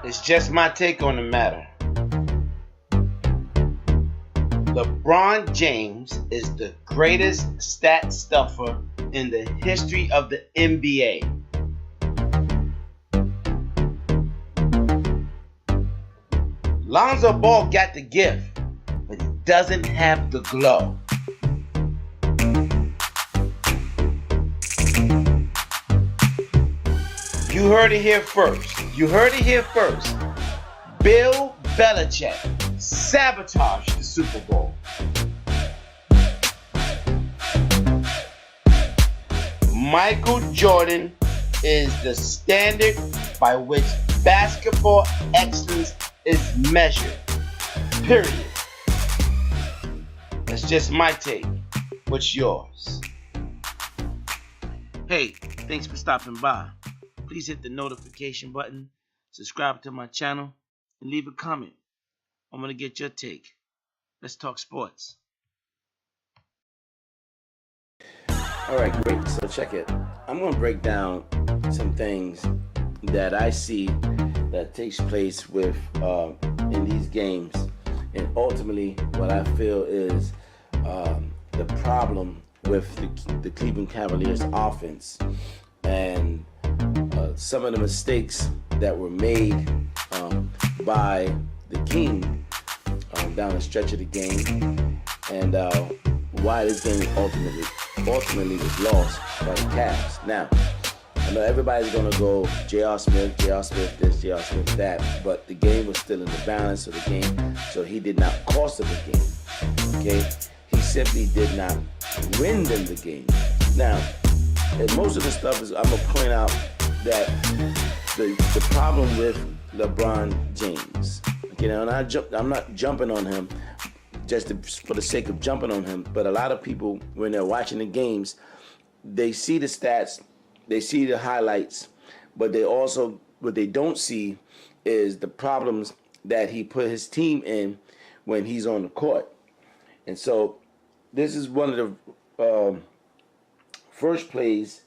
It's just my take on the matter. LeBron James is the greatest stat stuffer in the history of the NBA. Lonzo Ball got the gift, but he doesn't have the glow. You heard it here first. Bill Belichick sabotaged the Super Bowl. Michael Jordan is the standard by which basketball excellence is measured. Period. That's just my take. What's yours? Hey, thanks for stopping by. Please hit the notification button, subscribe to my channel, and leave a comment. I'm going to get your take. Let's talk sports. All right, great. So check it. I'm going to break down some things that I see that takes place with in these games, and ultimately what I feel is the problem with the Cleveland Cavaliers offense and some of the mistakes that were made by the King down the stretch of the game, and why this game ultimately was lost by the Cavs. Now, I know everybody's gonna go J.R. Smith this, J.R. Smith that, but the game was still in the balance of the game, so he did not cost them the game. Okay, he simply did not win them the game. Now, and most of the stuff is, I'm gonna point out that the problem with LeBron James. Okay, now I'm not jumping on him just for the sake of jumping on him, but a lot of people, when they're watching the games, they see the stats, they see the highlights, but what they don't see is the problems that he put his team in when he's on the court. And so this is one of the first plays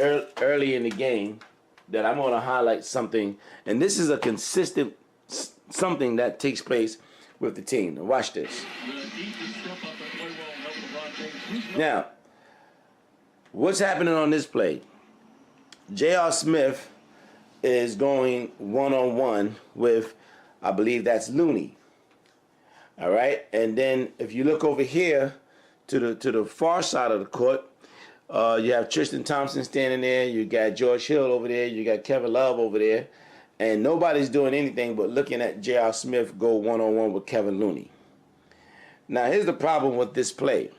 early in the game that I'm going to highlight something, and this is a consistent something that takes place with the team. Now watch this. Now, what's happening on this play? J.R. Smith is going one-on-one with, I believe that's Looney. All right, and then if you look over here to the far side of the court, you have Tristan Thompson standing there. You got George Hill over there. You got Kevin Love over there. And nobody's doing anything but looking at J.R. Smith go one-on-one with Kevin Looney. Now, here's the problem with this play.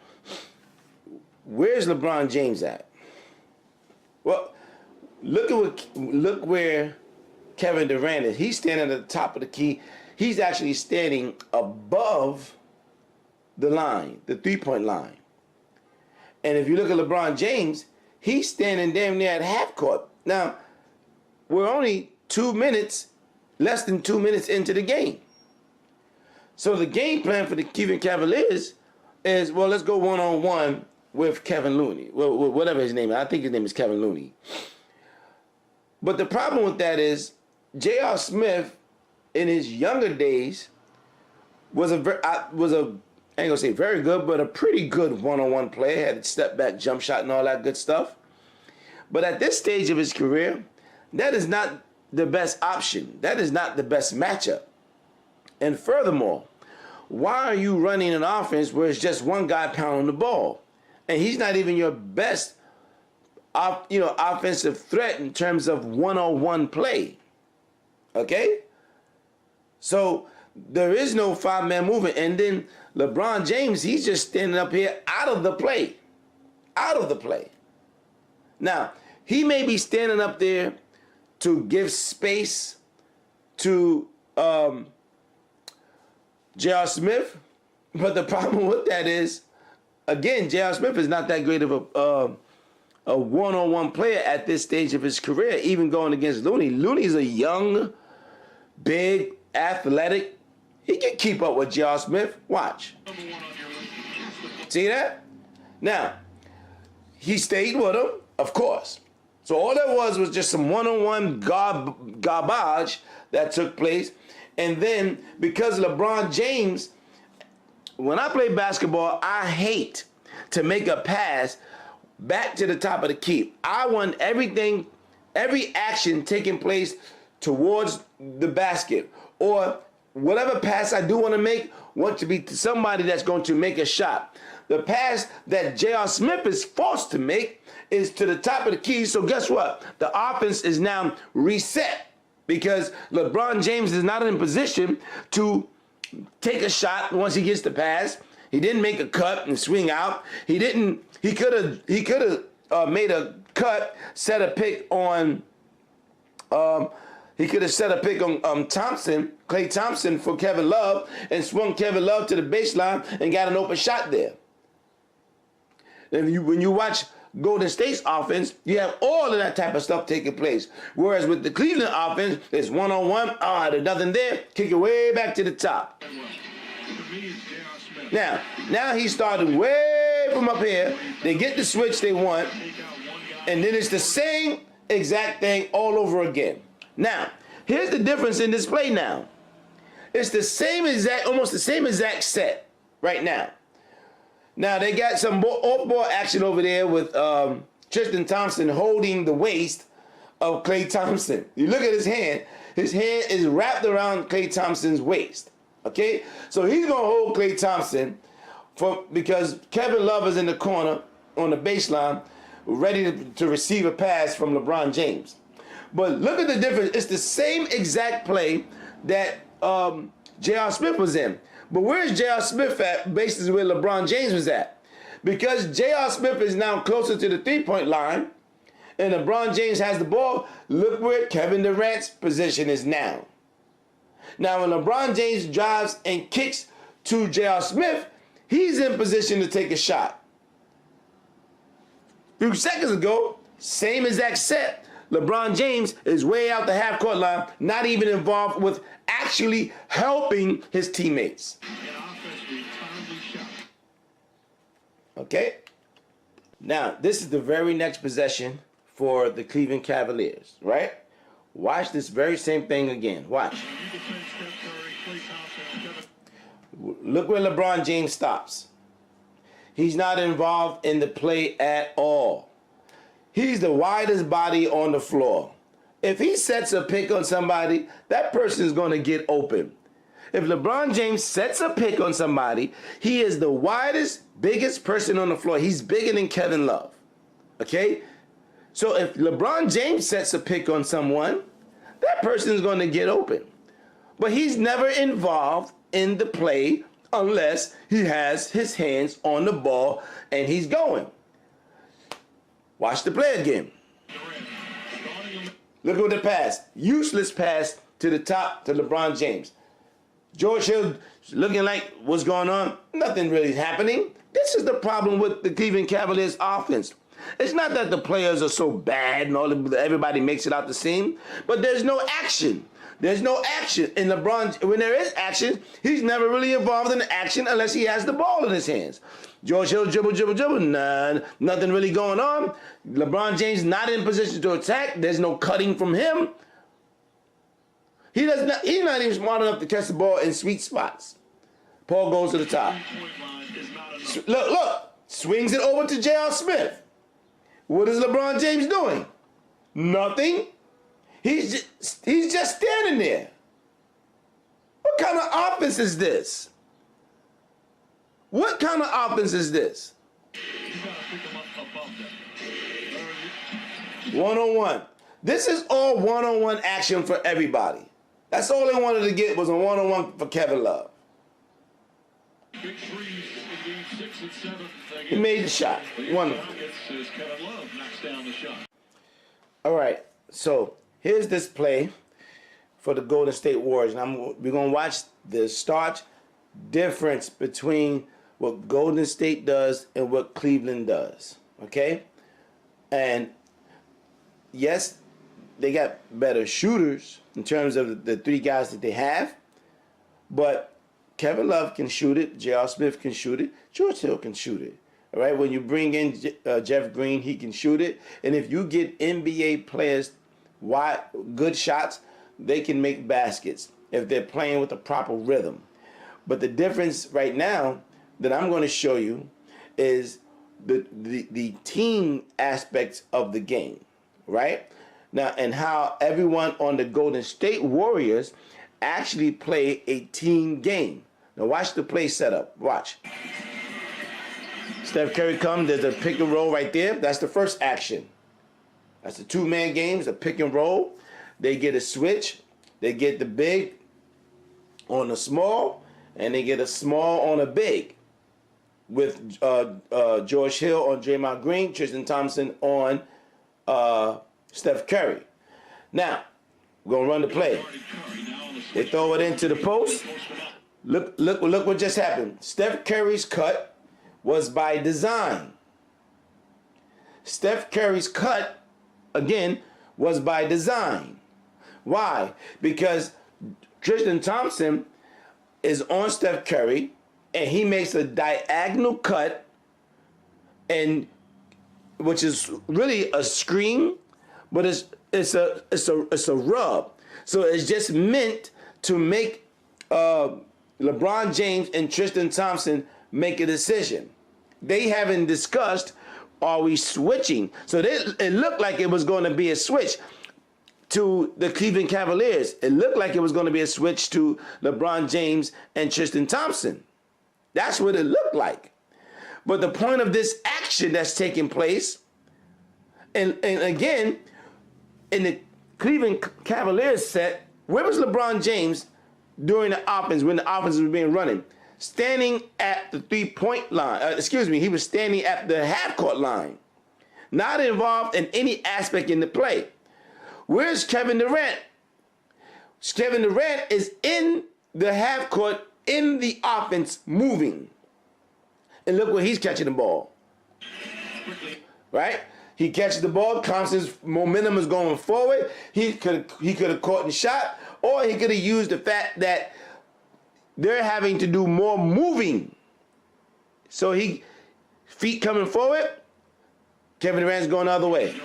Where's LeBron James at? Well, look where Kevin Durant is. He's standing at the top of the key. He's actually standing above the line, the three-point line. And if you look at LeBron James, he's standing damn near at half court. Now, we're only less than 2 minutes into the game. So the game plan for the Cleveland Cavaliers is, well, let's go one-on-one with Kevin Looney. Well, whatever his name is. I think his name is Kevin Looney. But the problem with that is J.R. Smith, in his younger days, was I ain't gonna say very good, but a pretty good one-on-one player. Had a step back jump shot and all that good stuff. But at this stage of his career, that is not the best option. That is not the best matchup. And furthermore, why are you running an offense where it's just one guy pounding the ball? And he's not even your best offensive threat in terms of one-on-one play. Okay? So there is no five-man movement. And then LeBron James, he's just standing up here out of the play. Out of the play. Now, he may be standing up there to give space to J.R. Smith, but the problem with that is, again, J.R. Smith is not that great of a one-on-one player at this stage of his career, even going against Looney. Looney's a young, big, athletic. He can keep up with J.R. Smith. Watch. See that? Now, he stayed with him, of course. So all there was just some one-on-one garbage that took place. And then because LeBron James, when I play basketball, I hate to make a pass back to the top of the key. I want everything, every action taking place towards the basket, or whatever pass I do want to make, want to be to somebody that's going to make a shot. The pass that J.R. Smith is forced to make is to the top of the key. So guess what? The offense is now reset because LeBron James is not in position to take a shot once he gets the pass. He didn't make a cut and swing out. He didn't. He could have made a cut, set a pick on. He could have set a pick on Klay Thompson for Kevin Love, and swung Kevin Love to the baseline and got an open shot there. And when you watch Golden State's offense, you have all of that type of stuff taking place. Whereas with the Cleveland offense, it's one-on-one. There's nothing there. Kick it way back to the top. Now he's starting way from up here. They get the switch they want, and then it's the same exact thing all over again. Now, here's the difference in this play now. It's the same exact, almost the same exact set right now. Now, they got some off-ball action over there with Tristan Thompson holding the waist of Klay Thompson. You look at his hand is wrapped around Klay Thompson's waist, okay? So he's going to hold Klay Thompson because Kevin Love is in the corner on the baseline ready to receive a pass from LeBron James. But look at the difference. It's the same exact play that J.R. Smith was in. But where's J.R. Smith at basis where LeBron James was at? Because J.R. Smith is now closer to the three-point line and LeBron James has the ball, look where Kevin Durant's position is now. Now, when LeBron James drives and kicks to J.R. Smith, he's in position to take a shot. A few seconds ago, same exact set. LeBron James is way out the half-court line, not even involved with actually helping his teammates. Okay? Now, this is the very next possession for the Cleveland Cavaliers, right? Watch this very same thing again. Watch. Look where LeBron James stops. He's not involved in the play at all. He's the widest body on the floor. If he sets a pick on somebody, that person is going to get open. If LeBron James sets a pick on somebody, he is the widest, biggest person on the floor. He's bigger than Kevin Love. Okay? So if LeBron James sets a pick on someone, that person is going to get open. But he's never involved in the play unless he has his hands on the ball and he's going. Watch the play again. Look at the pass. Useless pass to the top to LeBron James. George Hill looking like what's going on? Nothing really is happening. This is the problem with the Cleveland Cavaliers offense. It's not that the players are so bad and everybody makes it out the same, but there's no action. There's no action. And LeBron, when there is action, he's never really involved in the action unless he has the ball in his hands. George Hill dribble. Nothing really going on. LeBron James not in position to attack. There's no cutting from him. He's not even smart enough to catch the ball in sweet spots. Paul goes to the top. Look. Swings it over to J.R. Smith. What is LeBron James doing? Nothing. He's just standing there. What kind of offense is this? What kind of offense is this? One-on-one. This is all one-on-one action for everybody. That's all they wanted to get was a one-on-one for Kevin Love. He made the shot. Wonderful. All right, so here's this play for the Golden State Warriors. And we're going to watch the stark difference between what Golden State does and what Cleveland does, okay? And yes, they got better shooters in terms of the three guys that they have, but Kevin Love can shoot it, J.R. Smith can shoot it, George Hill can shoot it. All right, when you bring in Jeff Green, he can shoot it. And if you get NBA players good shots, they can make baskets if they're playing with the proper rhythm. But the difference right now that I'm going to show you is the team aspects of the game, right? Now, and how everyone on the Golden State Warriors actually play a team game. Now watch the play setup. Watch. Steph Curry comes, there's a pick and roll right there. That's the first action. That's a two-man game, it's a pick and roll. They get a switch. They get the big on a small, and they get a small on a big. With George Hill on Draymond Green, Tristan Thompson on Steph Curry. Now, we're going to run the play. They throw it into the post. Look what just happened. Steph Curry's cut was by design. Steph Curry's cut, again, was by design. Why? Because Tristan Thompson is on Steph Curry, and he makes a diagonal cut, and which is really a screen, but it's a rub. So it's just meant to make LeBron James and Tristan Thompson make a decision. They haven't discussed, are we switching? So it looked like it was going to be a switch to the Cleveland Cavaliers. It looked like it was going to be a switch to LeBron James and Tristan Thompson. That's what it looked like. But the point of this action that's taking place, and again, in the Cleveland Cavaliers set, where was LeBron James during the offense, when the offense was being running? Standing at the three-point line. He was standing at the half-court line. Not involved in any aspect in the play. Where's Kevin Durant? Kevin Durant is in the half-court, in the offense, moving. And look where he's catching the ball. Right? He catches the ball, Thompson's momentum is going forward. He could have caught and shot, or he could have used the fact that they're having to do more moving. So feet coming forward, Kevin Durant's going the other way.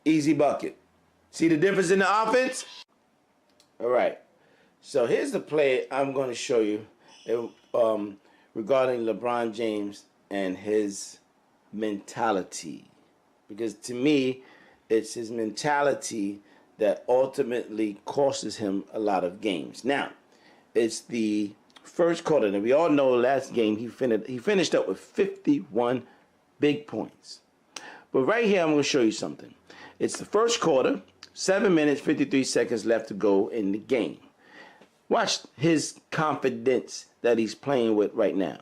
Easy bucket. See the difference in the offense? All right. So here's the play I'm going to show you regarding LeBron James and his mentality. Because to me, it's his mentality that ultimately costs him a lot of games. Now, it's the first quarter. And we all know last game he finished up with 51 big points. But right here, I'm going to show you something. It's the first quarter, 7 minutes, 53 seconds left to go in the game. Watch his confidence that he's playing with right now.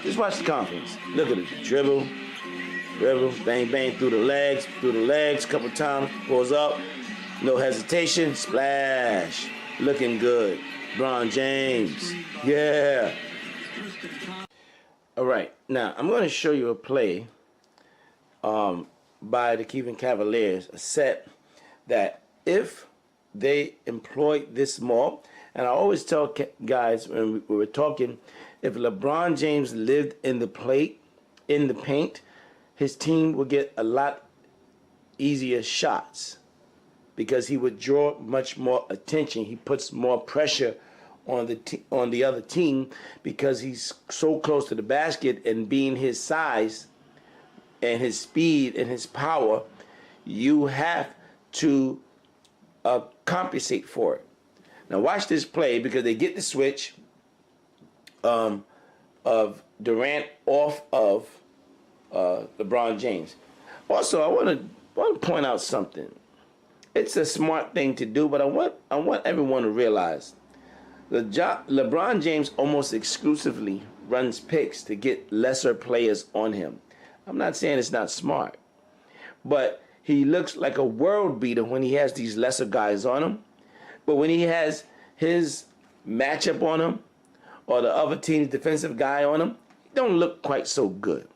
Just watch the confidence. Look at it. Dribble, bang, bang, through the legs, couple times, pulls up, no hesitation, splash. Looking good. LeBron James. Yeah. All right. Now, I'm going to show you a play by the Cleveland Cavaliers, a set that if they employed this more, and I always tell guys when we were talking, if LeBron James lived in the paint, his team would get a lot easier shots because he would draw much more attention. He puts more pressure on the other team because he's so close to the basket, and being his size and his speed and his power, you have to compensate for it. Now watch this play because they get the switch of Durant off of LeBron James. Also, I want to point out something. It's a smart thing to do, but I want everyone to realize LeBron James almost exclusively runs picks to get lesser players on him. I'm not saying it's not smart, but he looks like a world beater when he has these lesser guys on him. But when he has his matchup on him or the other team's defensive guy on him, he don't look quite so good.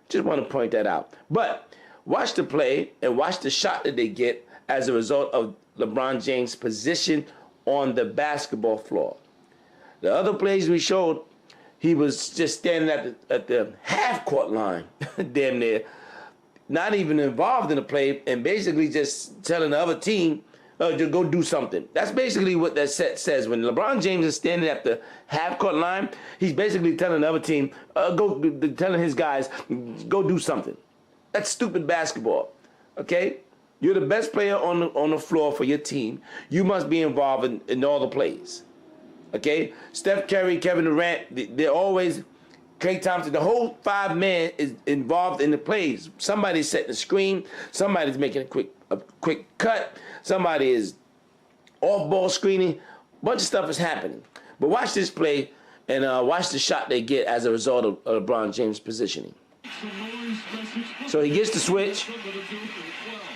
Just want to point that out. But watch the play and watch the shot that they get as a result of LeBron James' position on the basketball floor. The other plays we showed, he was just standing at the half court line, damn near, not even involved in the play, and basically just telling the other team, to go do something. That's basically what that set says. When LeBron James is standing at the half court line, he's basically telling the other team, telling his guys, go do something. That's stupid basketball. Okay? You're the best player on the floor for your team. You must be involved in all the plays. Okay? Steph Curry, Kevin Durant, they're always, Klay Thompson, the whole 5-man is involved in the plays. Somebody's setting the screen. Somebody's making a quick cut. Somebody is off-ball screening. A bunch of stuff is happening. But watch this play and watch the shot they get as a result of LeBron James' positioning. So he gets the switch.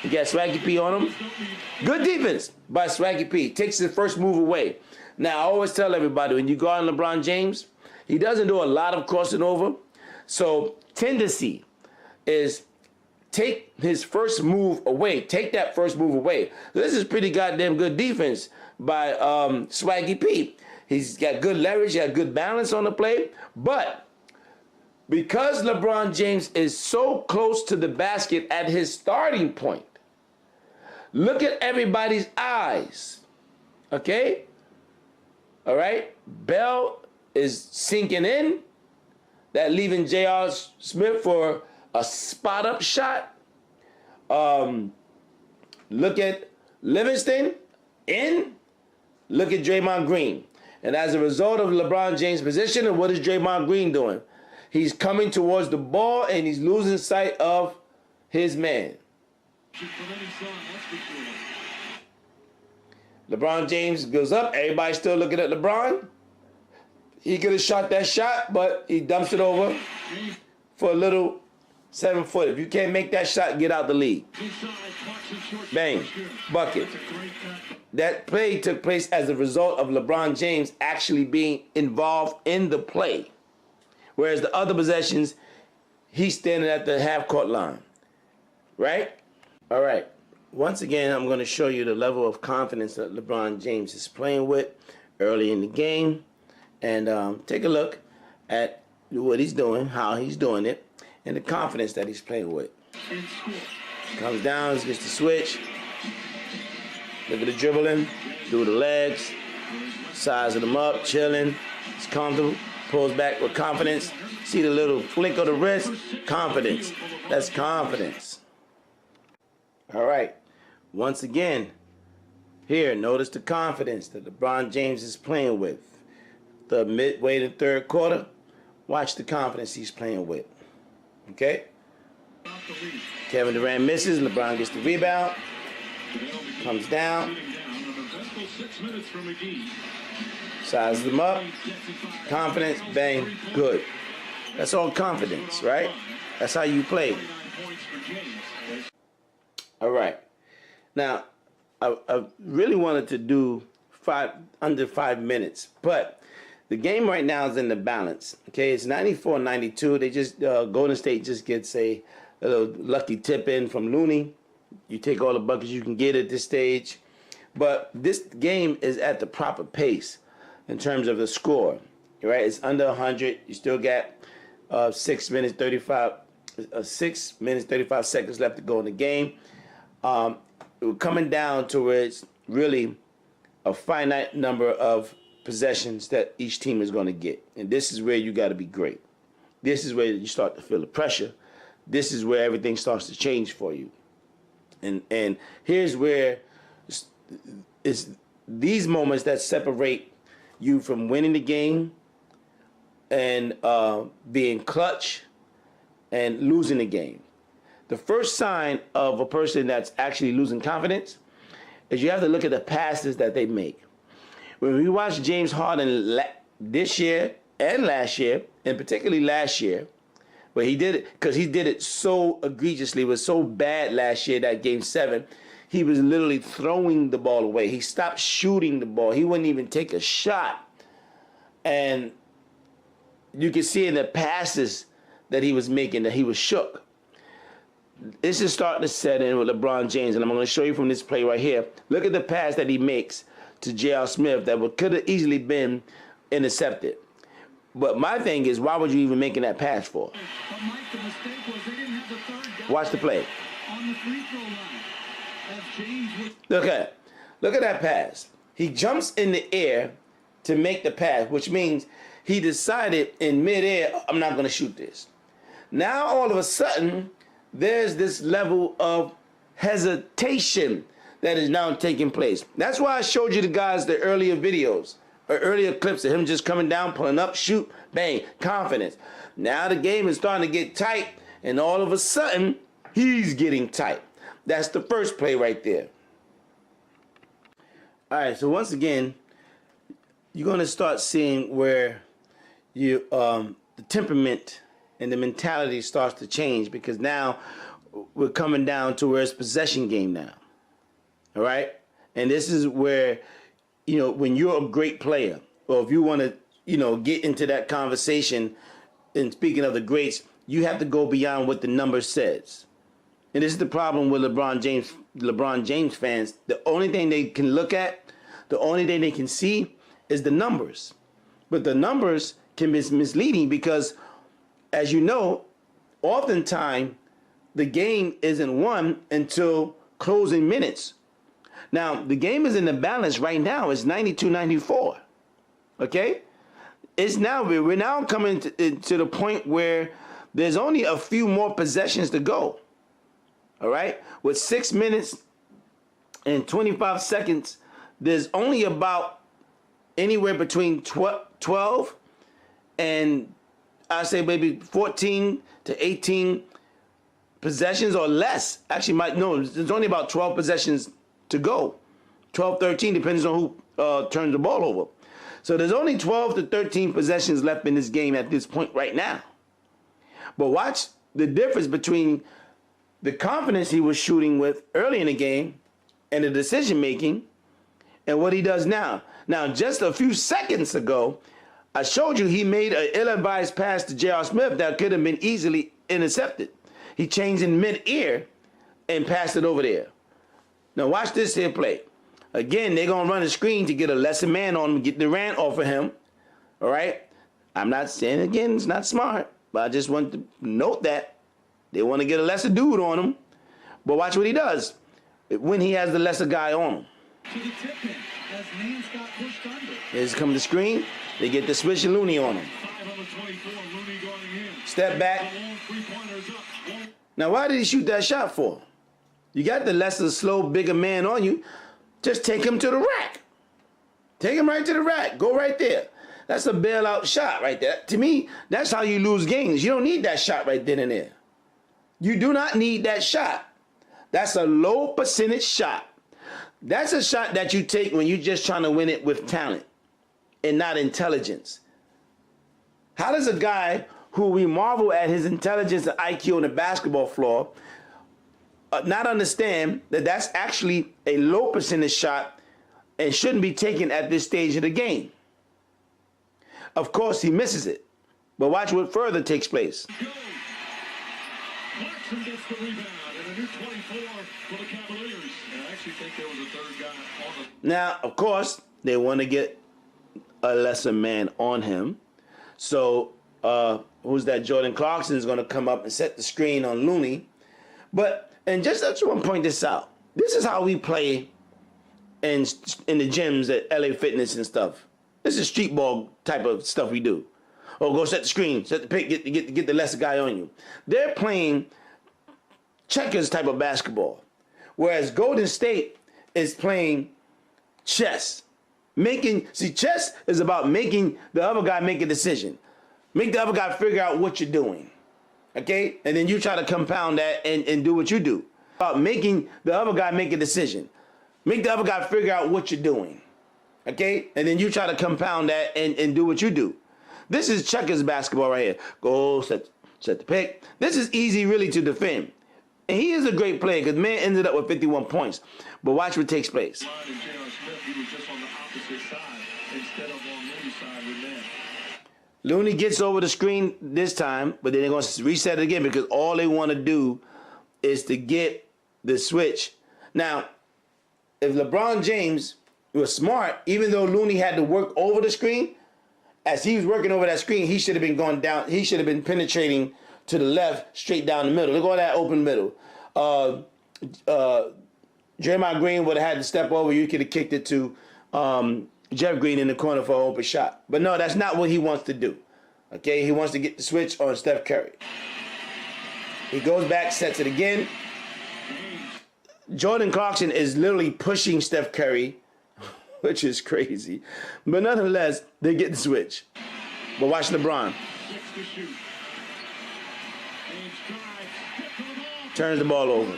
He got Swaggy P on him. Good defense by Swaggy P. Takes the first move away. Now, I always tell everybody, when you guard LeBron James, he doesn't do a lot of crossing over. So tendency is take his first move away. Take that first move away. This is pretty goddamn good defense by Swaggy P. He's got good leverage. He got good balance on the play. But because LeBron James is so close to the basket at his starting point, look at everybody's eyes. Okay? All right? Bell is sinking in. That leaving J.R. Smith for a spot-up shot. Look at Livingston in. Look at Draymond Green. And as a result of LeBron James' position, and what is Draymond Green doing? He's coming towards the ball, and he's losing sight of his man. LeBron James goes up. Everybody's still looking at LeBron. He could have shot that shot, but he dumps it over for a little 7-foot. If you can't make that shot, get out the league. Bang. Bucket. That play took place as a result of LeBron James actually being involved in the play. Whereas the other possessions, he's standing at the half-court line. Right? All right. Once again, I'm going to show you the level of confidence that LeBron James is playing with early in the game. And take a look at what he's doing, how he's doing it, and the confidence that he's playing with. Comes down, gets the switch. Look at the dribbling, through the legs, sizing them up, chilling. It's comfortable, pulls back with confidence. See the little flick of the wrist? Confidence. That's confidence. All right. Once again, here, notice the confidence that LeBron James is playing with. The midway to third quarter, watch the confidence he's playing with. Okay? Kevin Durant misses. LeBron gets the rebound. Comes down. Sizes them up. Confidence. Bang. Good. That's all confidence, right? That's how you play. All right. Now, I really wanted to do under 5 minutes, but the game right now is in the balance. Okay, it's 94-92. They just Golden State just gets a little lucky tip in from Looney. You take all the buckets you can get at this stage, but this game is at the proper pace in terms of the score. Right, it's under 100. You still got 6 minutes 35 seconds left to go in the game. We're coming down to where it's really a finite number of possessions that each team is going to get. And this is where you got to be great. This is where you start to feel the pressure. This is where everything starts to change for you. And here's where it's these moments that separate you from winning the game and being clutch and losing the game. The first sign of a person that's actually losing confidence is you have to look at the passes that they make. When we watch James Harden this year and last year, and particularly last year, where he did it, because he did it so egregiously, it was so bad last year, that Game 7, he was literally throwing the ball away. He stopped shooting the ball. He wouldn't even take a shot. And you can see in the passes that he was making that he was shook. This is starting to set in with LeBron James, and I'm going to show you from this play right here. Look at the pass that he makes to J.R. Smith that could have easily been intercepted. But my thing is, why would you even making that pass for? But Mike, the mistake was they didn't have the third guy. Watch the play. On the free throw line. As James was... Look at that pass. He jumps in the air to make the pass, which means he decided in midair, I'm not going to shoot this. Now all of a sudden, there's this level of hesitation that is now taking place. That's why I showed you the guys the earlier videos, or earlier clips of him just coming down, pulling up, shoot, bang, confidence. Now the game is starting to get tight, and all of a sudden, he's getting tight. That's the first play right there. All right, so once again, you're going to start seeing where you the temperament and the mentality starts to change, because now we're coming down to where it's possession game now. All right? And this is where, you know, when you're a great player, or if you want to, you know, get into that conversation, and speaking of the greats, you have to go beyond what the number says. And this is the problem with LeBron James fans. The only thing they can look at, the only thing they can see is the numbers. But the numbers can be misleading because, as you know, oftentimes the game isn't won until closing minutes. Now, the game is in the balance right now. It's 92-94. Okay? It's now, we're now coming to the point where there's only a few more possessions to go. All right? With 6 minutes and 25 seconds, there's only about anywhere between 12 and I say maybe 14 to 18 possessions or less. Actually, there's only about 12 possessions to go. 12, 13, depends on who turns the ball over. So there's only 12 to 13 possessions left in this game at this point right now. But watch the difference between the confidence he was shooting with early in the game and the decision making and what he does now. Now, just a few seconds ago, I showed you he made an ill-advised pass to J.R. Smith that could have been easily intercepted. He changed in mid-air and passed it over there. Now watch this here play. Again, they're going to run a screen to get a lesser man on him, get Durant off of him. All right? I'm not saying, again, it's not smart, but I just want to note that. They want to get a lesser dude on him. But watch what he does when he has the lesser guy on him. To the tip in, as James got pushed under. Here's come the screen. They get the switch and Looney on him. 5 over 24, Looney going in. Step back. Now, why did he shoot that shot for? You got the lesser, slow, bigger man on you. Just take him to the rack. Take him right to the rack. Go right there. That's a bailout shot right there. To me, that's how you lose games. You don't need that shot right then and there. You do not need that shot. That's a low percentage shot. That's a shot that you take when you're just trying to win it with talent and not intelligence. How does a guy who we marvel at his intelligence and IQ on the basketball floor not understand that that's actually a low percentage shot and shouldn't be taken at this stage of the game? Of course, he misses it. But watch what further takes place. Clarkson gets the rebound, and a new 24 for the Cavaliers. I actually think there was a third guy on the... Now, of course, they want to get a lesser man on him. So, who's that? Jordan Clarkson is going to come up and set the screen on Looney. And just I want to point this out. This is how we play in the gyms at LA Fitness and stuff. This is street ball type of stuff we do. Oh, go set the screen, set the pick, get the lesser guy on you. They're playing checkers type of basketball, whereas Golden State is playing chess. Chess is about making the other guy make a decision. Make the other guy figure out what you're doing. Okay? And then you try to compound that and do what you do. About making the other guy make a decision. Make the other guy figure out what you're doing. Okay? And then you try to compound that and do what you do. This is checkers basketball right here. Go, set the pick. This is easy really to defend. And he is a great player because man ended up with 51 points. But watch what takes place. Looney gets over the screen this time, but then they're going to reset it again because all they want to do is to get the switch. Now, if LeBron James was smart, even though Looney had to work over the screen, as he was working over that screen, he should have been going down. He should have been penetrating to the left, straight down the middle. Look at that open middle. Draymond Green would have had to step over. You could have kicked it to Jeff Green in the corner for an open shot. But no, that's not what he wants to do. Okay, he wants to get the switch on Steph Curry. He goes back, sets it again. Jordan Clarkson is literally pushing Steph Curry, which is crazy. But nonetheless, they get the switch. But watch LeBron. Turns the ball over.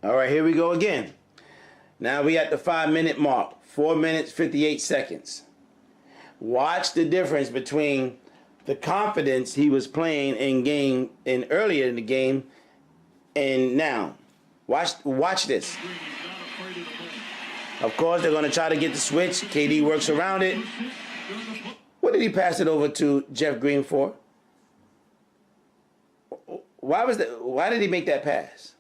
All right, here we go again. Now we at the 5-minute mark. 4 minutes, 58 seconds. Watch the difference between the confidence he was playing earlier in the game and now. Watch this. Of course, they're going to try to get the switch. KD works around it. What did he pass it over to Jeff Green for? Why did he make that pass?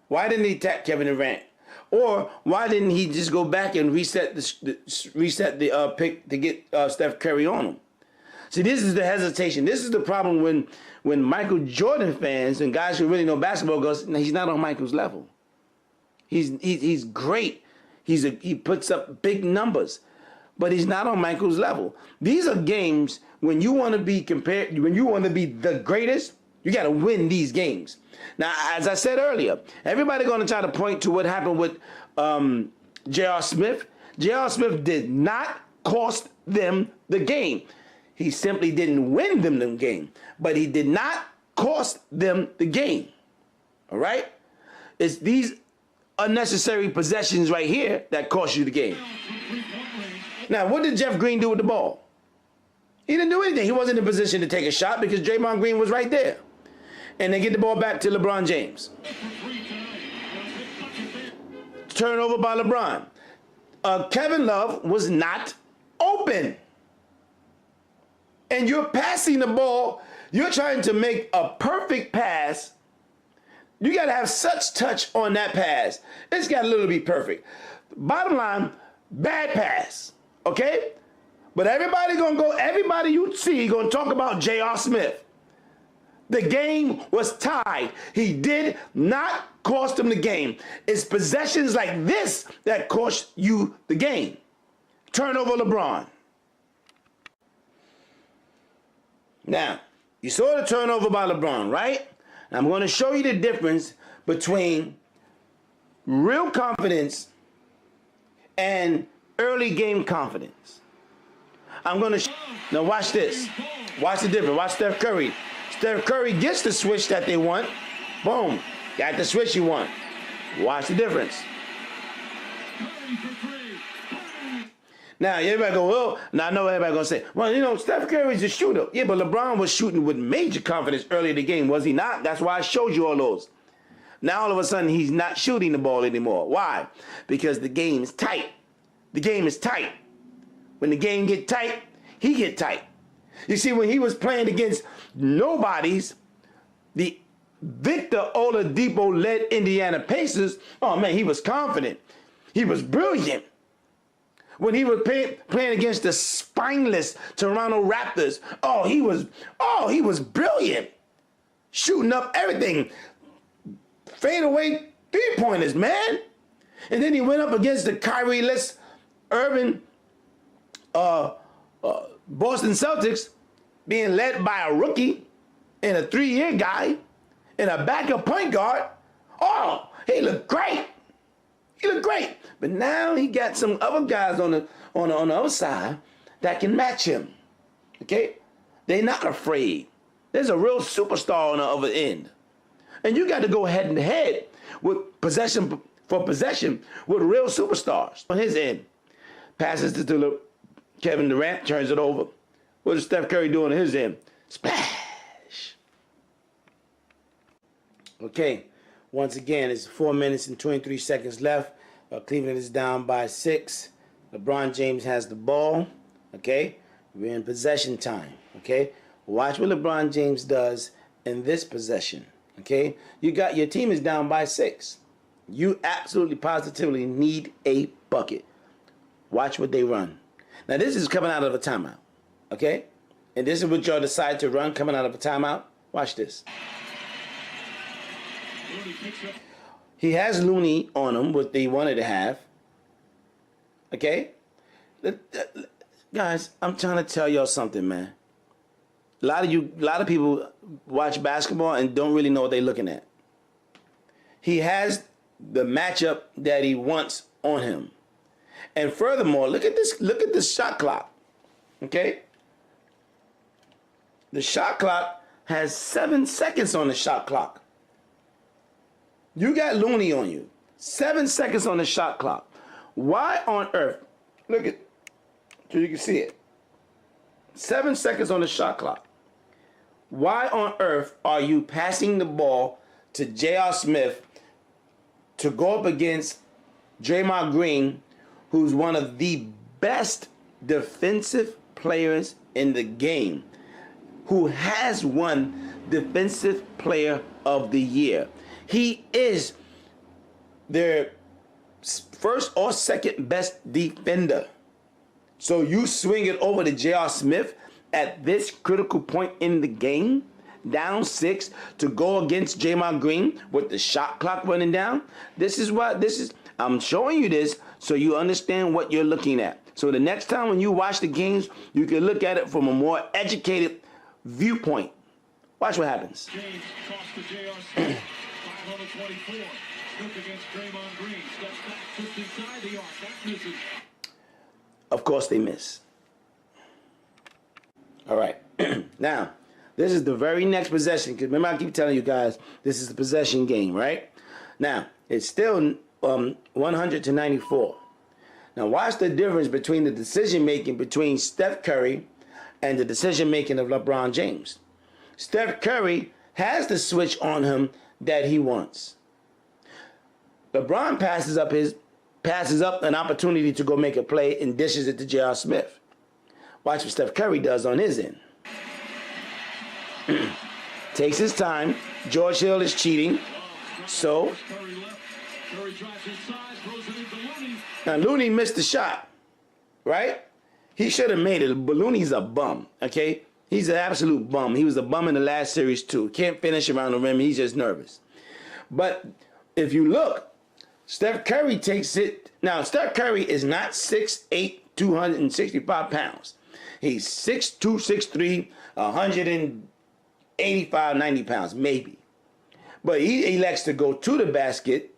Why didn't he tap Kevin Durant? Or why didn't he just go back and reset the pick to get Steph Curry on him? See, this is the hesitation. This is the problem when Michael Jordan fans and guys who really know basketball goes, no, he's not on Michael's level. He's great. He puts up big numbers, but he's not on Michael's level. These are games when you want to be compared, when you want to be the greatest, you got to win these games. Now, as I said earlier, everybody going to try to point to what happened with J.R. Smith. J.R. Smith did not cost them the game. He simply didn't win them the game, but he did not cost them the game. All right? It's these unnecessary possessions right here that cost you the game. Now, what did Jeff Green do with the ball? He didn't do anything. He wasn't in a position to take a shot because Draymond Green was right there. And they get the ball back to LeBron James. Turnover by LeBron. Kevin Love was not open. And you're passing the ball. You're trying to make a perfect pass. You got to have such touch on that pass. It's got to literally be perfect. Bottom line, bad pass. Okay? But everybody you see going to talk about J.R. Smith. The game was tied. He did not cost him the game. It's possessions like this that cost you the game. Turnover LeBron. Now, you saw the turnover by LeBron, right? And I'm going to show you the difference between real confidence and early game confidence. I'm going to now watch this. Watch the difference. Watch Steph Curry. Steph Curry gets the switch that they want. Boom. Got the switch you want. Watch the difference. Now, everybody go, well, now I know everybody going to say, well, you know, Steph Curry's a shooter. Yeah, but LeBron was shooting with major confidence early in the game, was he not? That's why I showed you all those. Now, all of a sudden, he's not shooting the ball anymore. Why? Because the game is tight. The game is tight. When the game get tight, he get tight. You see, when he was playing against nobodies, the Victor Oladipo-led Indiana Pacers, oh, man, he was confident. He was brilliant. When he was playing against the spineless Toronto Raptors, he was brilliant. Shooting up everything. Fadeaway three-pointers, man. And then he went up against the Kyrie-less Irving Boston Celtics, being led by a rookie and a 3-year guy and a backup point guard. Oh, he looked great. He looked great. But now he got some other guys on the other side that can match him. Okay? They're not afraid. There's a real superstar on the other end. And you got to go head and head with possession for possession with real superstars on his end. Passes it to Kevin Durant, turns it over. What does Steph Curry do on his end? Splash. Okay, once again, it's 4 minutes and 23 seconds left. Cleveland is down by 6. LeBron James has the ball. Okay, we're in possession time. Okay, watch what LeBron James does in this possession. Okay, your team is down by 6. You absolutely positively need a bucket. Watch what they run. Now, this is coming out of a timeout, okay? And this is what y'all decide to run coming out of a timeout. Watch this. He has Looney on him, what they wanted to have. Okay? Guys, I'm trying to tell y'all something, man. A lot of people watch basketball and don't really know what they're looking at. He has the matchup that he wants on him. And furthermore, look at this shot clock. Okay? The shot clock has 7 seconds on the shot clock. You got Looney on you. 7 seconds on the shot clock. Why on earth? Look at, so you can see it. 7 seconds on the shot clock. Why on earth are you passing the ball to J.R. Smith to go up against Draymond Green, who's one of the best defensive players in the game, who has won Defensive Player of the Year? He is their first or second best defender. So you swing it over to J.R. Smith at this critical point in the game, down 6, to go against Draymond Green with the shot clock running down. I'm showing you this so you understand what you're looking at. So the next time when you watch the games, you can look at it from a more educated viewpoint. Watch what happens. James tossed to J.R. Smith. 5 on the 24. Smith against Draymond Green. Steps back just inside the arc. That misses. Of course they miss. All right. Now, this is the very next possession. Because remember, I keep telling you guys, this is the possession game, right? Now, it's still 100-94. Now, watch the difference between the decision-making between Steph Curry and the decision-making of LeBron James. Steph Curry has the switch on him that he wants. LeBron passes up an opportunity to go make a play and dishes it to J.R. Smith. Watch what Steph Curry does on his end. Takes his time. George Hill is cheating. So now Looney missed the shot, right? He should have made it, but Looney's a bum, okay? He's an absolute bum. He was a bum in the last series too. Can't finish around the rim. He's just nervous. But if you look, Steph Curry takes it. Now, Steph Curry is not 6'8", 265 pounds. He's 6'2", 6'3", 185, 90 pounds, maybe. But he elects to go to the basket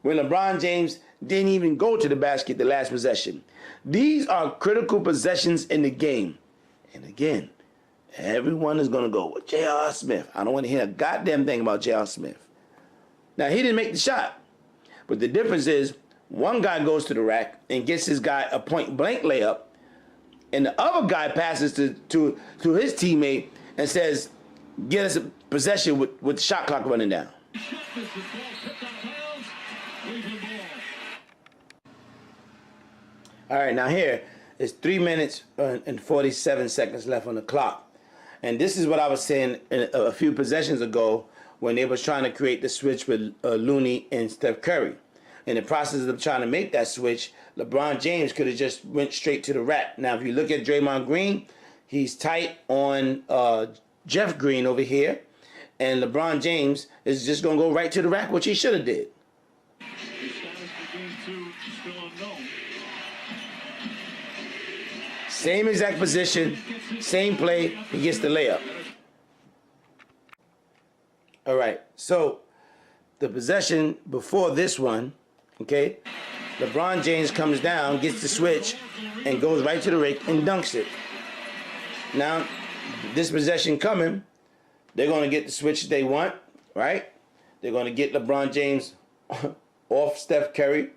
when LeBron James didn't even go to the basket the last possession. These are critical possessions in the game. And again, everyone is going to go with J.R. Smith. I don't want to hear a goddamn thing about J.R. Smith. Now, he didn't make the shot. But the difference is one guy goes to the rack and gets his guy a point-blank layup, and the other guy passes to his teammate and says, get us a possession with the shot clock running down. All right, now here is 3 minutes and 47 seconds left on the clock. And this is what I was saying a few possessions ago when they was trying to create the switch with Looney and Steph Curry. In the process of trying to make that switch, LeBron James could have just went straight to the rack. Now, if you look at Draymond Green, he's tight on Jeff Green over here. And LeBron James is just going to go right to the rack, which he should have did. Same exact position, same play, he gets the layup. All right, so the possession before this one, okay, LeBron James comes down, gets the switch, and goes right to the rig and dunks it. Now, this possession coming, they're going to get the switch they want, right? They're going to get LeBron James off Steph Curry.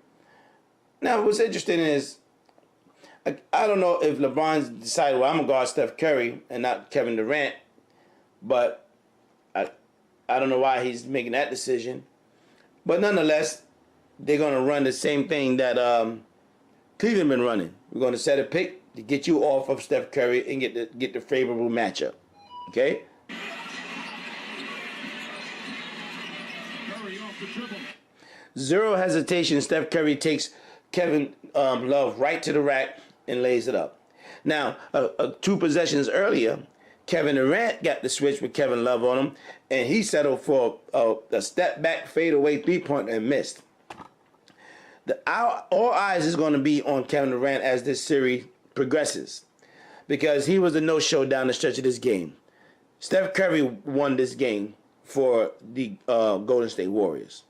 Now, what's interesting is, I don't know if LeBron's decided, well, I'm going to guard Steph Curry and not Kevin Durant, but I don't know why he's making that decision. But nonetheless, they're going to run the same thing that Cleveland been running. We're going to set a pick to get you off of Steph Curry and get the favorable matchup. Okay? Zero hesitation. Steph Curry takes Kevin Love right to the rack and lays it up. Now, 2 possessions earlier, Kevin Durant got the switch with Kevin Love on him, and he settled for a step back fadeaway 3-pointer and missed. All eyes is going to be on Kevin Durant as this series progresses, because he was a no-show down the stretch of this game. Steph Curry won this game for the Golden State Warriors.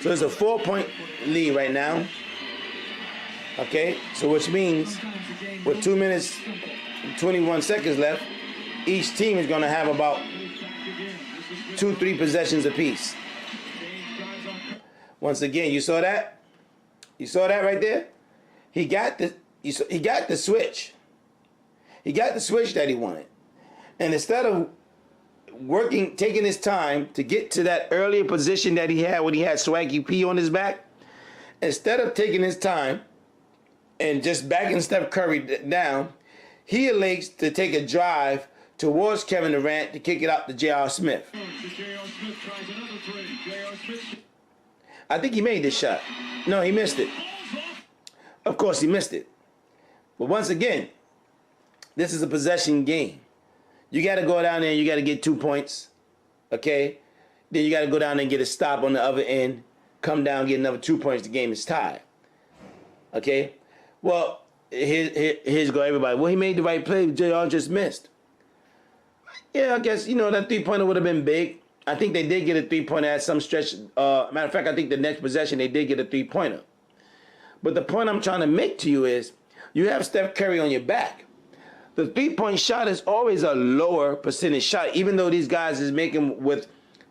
So it's a 4-point lead right now. Okay, so which means with 2 minutes and 21 seconds left, each team is going to have about 2-3 possessions apiece. Once again, you saw that? You saw that right there? He got the switch. He got the switch that he wanted. And instead of taking his time to get to that earlier position that he had when he had Swaggy P on his back, instead of taking his time and just backing Steph Curry down, he elects to take a drive towards Kevin Durant to kick it out to J.R. Smith. I think he made this shot. No, he missed it. Of course, he missed it. But once again, this is a possession game. You got to go down there and you got to get 2 points, okay? Then you got to go down there and get a stop on the other end, come down, get another 2 points. The game is tied, okay? Well, here's go everybody. Well, he made the right play. JR just missed. Yeah, I guess, that 3-pointer would have been big. I think they did get a 3-pointer at some stretch. Matter of fact, I think the next possession they did get a 3-pointer. But the point I'm trying to make to you is you have Steph Curry on your back. The 3-point shot is always a lower percentage shot. Even though these guys is making with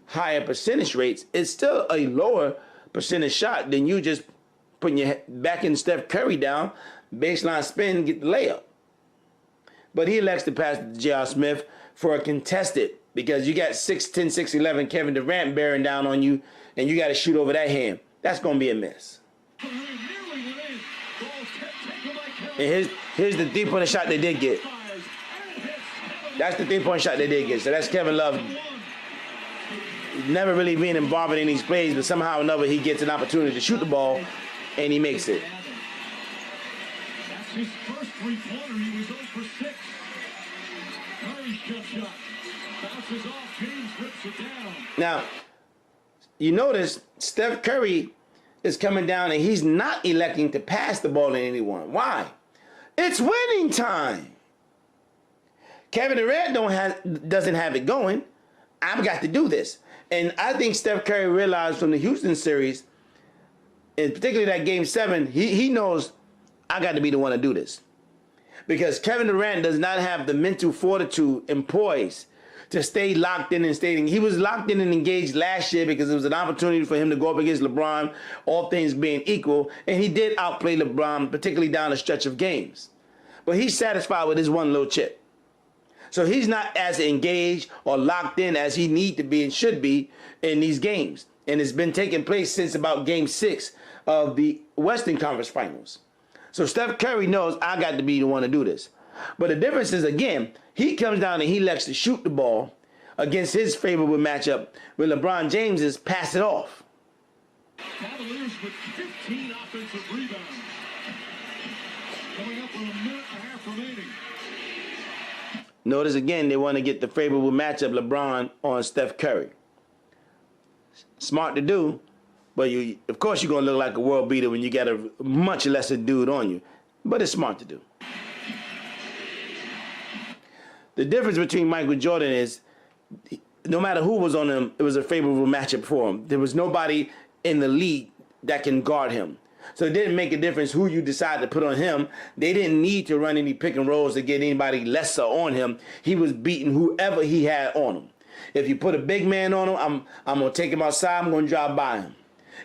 higher percentage rates, it's still a lower percentage shot than you just putting your back in Steph Curry down, baseline spin, get the layup. But he elects to pass to J.R. Smith for a contested, because you got 6'10", 6'11" Kevin Durant bearing down on you, and you got to shoot over that hand. That's going to be a miss. And here's the 3-point shot they did get. That's the 3-point shot they did get. So that's Kevin Love never really being involved in these plays, but somehow or another he gets an opportunity to shoot the ball, and he makes it. That's his first 3-pointer. He was 0 for 6. Curry's jump shot bounces off. James rips it down. Now, you notice Steph Curry is coming down and he's not electing to pass the ball to anyone. Why? It's winning time. Kevin Durant doesn't have it going. I've got to do this. And I think Steph Curry realized from the Houston series, and particularly that Game 7, he knows I got to be the one to do this. Because Kevin Durant does not have the mental fortitude and poise to stay locked in and staying. He was locked in and engaged last year because it was an opportunity for him to go up against LeBron, all things being equal, and he did outplay LeBron, particularly down the stretch of games. But he's satisfied with his one little chip. So he's not as engaged or locked in as he need to be and should be in these games. And it's been taking place since about Game 6 of the Western Conference Finals. So Steph Curry knows I got to be the one to do this. But the difference is, again, he comes down and he likes to shoot the ball against his favorable matchup with LeBron James is pass it off. Cavaliers with 15 offensive rebounds. Coming up with a minute and a half remaining. Notice again, they want to get the favorable matchup, LeBron on Steph Curry. Smart to do, but of course you're going to look like a world beater when you got a much lesser dude on you. But it's smart to do. The difference between Michael Jordan is no matter who was on him, it was a favorable matchup for him. There was nobody in the league that can guard him. So it didn't make a difference who you decide to put on him. They didn't need to run any pick and rolls to get anybody lesser on him. He was beating whoever he had on him. If you put a big man on him, I'm going to take him outside. I'm going to drive by him.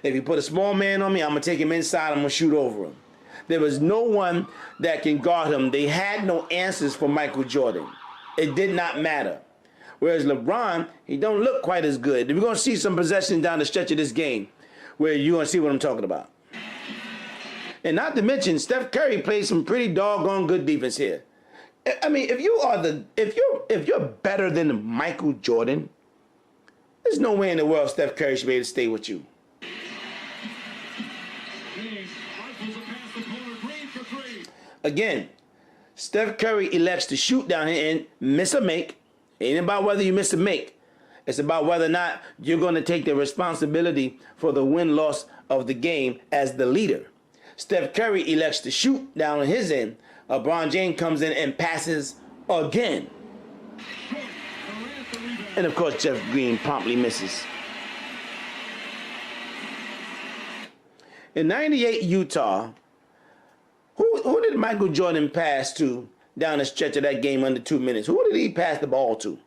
If you put a small man on me, I'm going to take him inside. I'm going to shoot over him. There was no one that can guard him. They had no answers for Michael Jordan. It did not matter. Whereas LeBron, he don't look quite as good. We're going to see some possessions down the stretch of this game where you're going to see what I'm talking about. And not to mention, Steph Curry played some pretty doggone good defense here. I mean, if you're better than Michael Jordan, there's no way in the world Steph Curry should be able to stay with you. James rifles it past the corner. Green for three. Again, Steph Curry elects to shoot down here and miss a make. It ain't about whether you miss a make. It's about whether or not you're going to take the responsibility for the win-loss of the game as the leader. Steph Curry elects to shoot down on his end. LeBron James comes in and passes again. And of course, Jeff Green promptly misses. In '98 Utah, who did Michael Jordan pass to down the stretch of that game under 2 minutes? Who did he pass the ball to?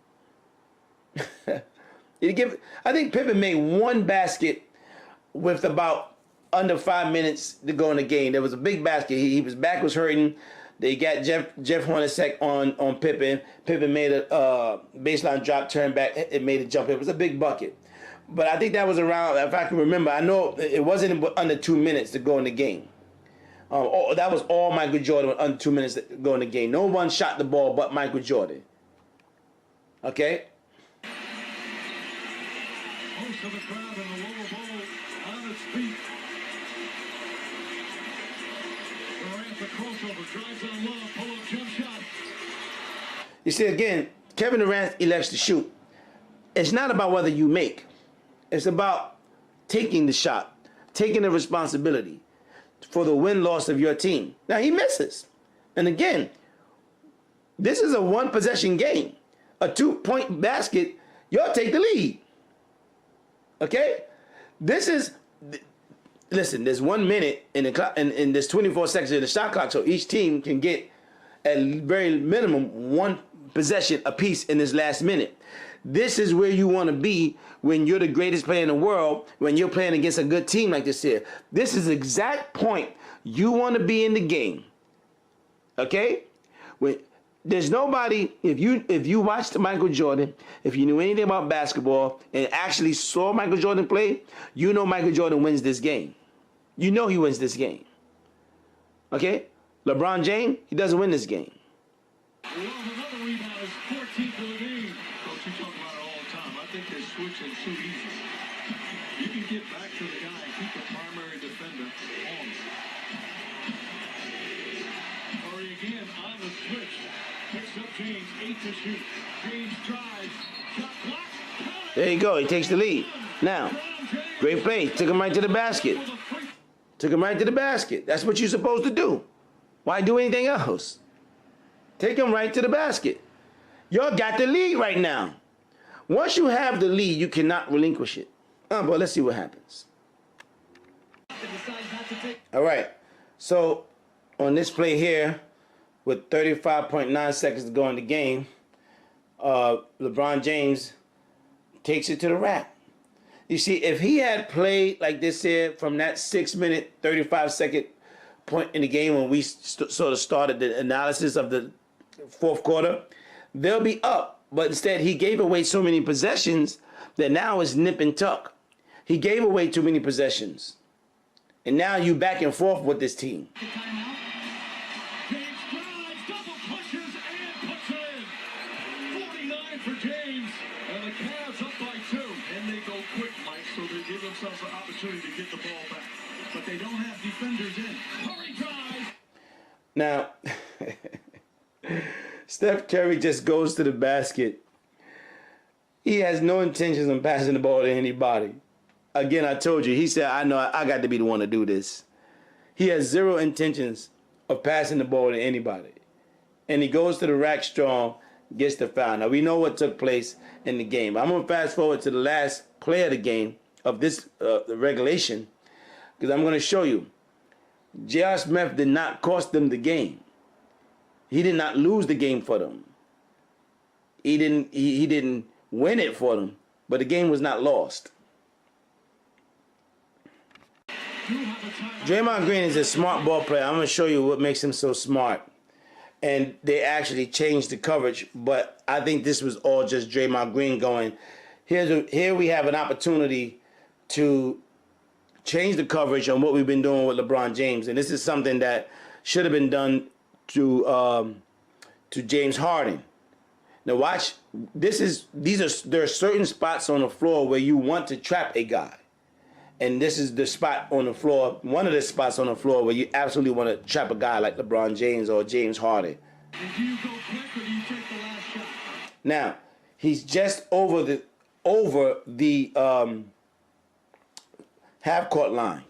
I think Pippen made one basket with about under 5 minutes to go in the game. There was a big basket. His back was hurting. They got Jeff Hornacek on Pippen. Pippen made a baseline drop, turn back. It made a jump. It was a big bucket. But I think that was around, if I can remember, I know it wasn't under 2 minutes to go in the game. That was all Michael Jordan under 2 minutes to go in the game. No one shot the ball but Michael Jordan. Okay? Most of the crowd in the lower bowl on its feet. Durant the crossover, drives on Love, pull-up jump shot. You see, again, Kevin Durant elects to shoot. It's not about whether you make. It's about taking the shot, taking the responsibility for the win-loss of your team. Now, he misses. And again, this is a one-possession game. A 2-point basket, you'll take the lead. Okay? Listen, there's 1 minute in the clock, and there's 24 seconds in the shot clock, so each team can get at very minimum one possession apiece in this last minute. This is where you want to be when you're the greatest player in the world, when you're playing against a good team like this here. This is the exact point you want to be in the game. Okay? There's nobody, if you watched Michael Jordan, if you knew anything about basketball and actually saw Michael Jordan play, you know Michael Jordan wins this game. You know he wins this game. Okay? LeBron James, he doesn't win this game. Another rebound is 14 to the lead. Coach, you talk about it all the time. I think they switch and shoot easy. You can get back to the guy and keep the primary defender on. Curry again on the switch. Picks up James, 8 to shoot. James drives. Shot clock. There you go. He takes the lead. Now, great play. Took him right to the basket. Took him right to the basket. That's what you're supposed to do. Why do anything else? Take him right to the basket. Y'all got the lead right now. Once you have the lead, you cannot relinquish it. But let's see what happens. All right. So, on this play here, with 35.9 seconds to go in the game, LeBron James takes it to the rack. You see, if he had played like this here from that 6 minute, 35-second point in the game when we sort of started the analysis of the fourth quarter, they'll be up. But instead, he gave away so many possessions that now it's nip and tuck. He gave away too many possessions. And now you back and forth with this team. Themselves an opportunity to get the ball back, but they don't have defenders in. Curry drives. Now, Steph Curry just goes to the basket. He has no intentions of passing the ball to anybody. Again, I told you, he said, I know I got to be the one to do this. He has zero intentions of passing the ball to anybody. And he goes to the rack strong, gets the foul. Now, we know what took place in the game. I'm going to fast forward to the last play of the game, of this the regulation, because I'm going to show you. J.R. Smith did not cost them the game. He did not lose the game for them. He didn't win it for them, but the game was not lost. Draymond Green is a smart ball player. I'm going to show you what makes him so smart. And they actually changed the coverage, but I think this was all just Draymond Green going, here we have an opportunity to change the coverage on what we've been doing with LeBron James. And this is something that should have been done to to James Harden. Now watch, there are certain spots on the floor where you want to trap a guy. And this is the spot on the floor, one of the spots on the floor where you absolutely want to trap a guy like LeBron James or James Harden. Do you go quick or do you take the last shot? Now, he's just over the half court line.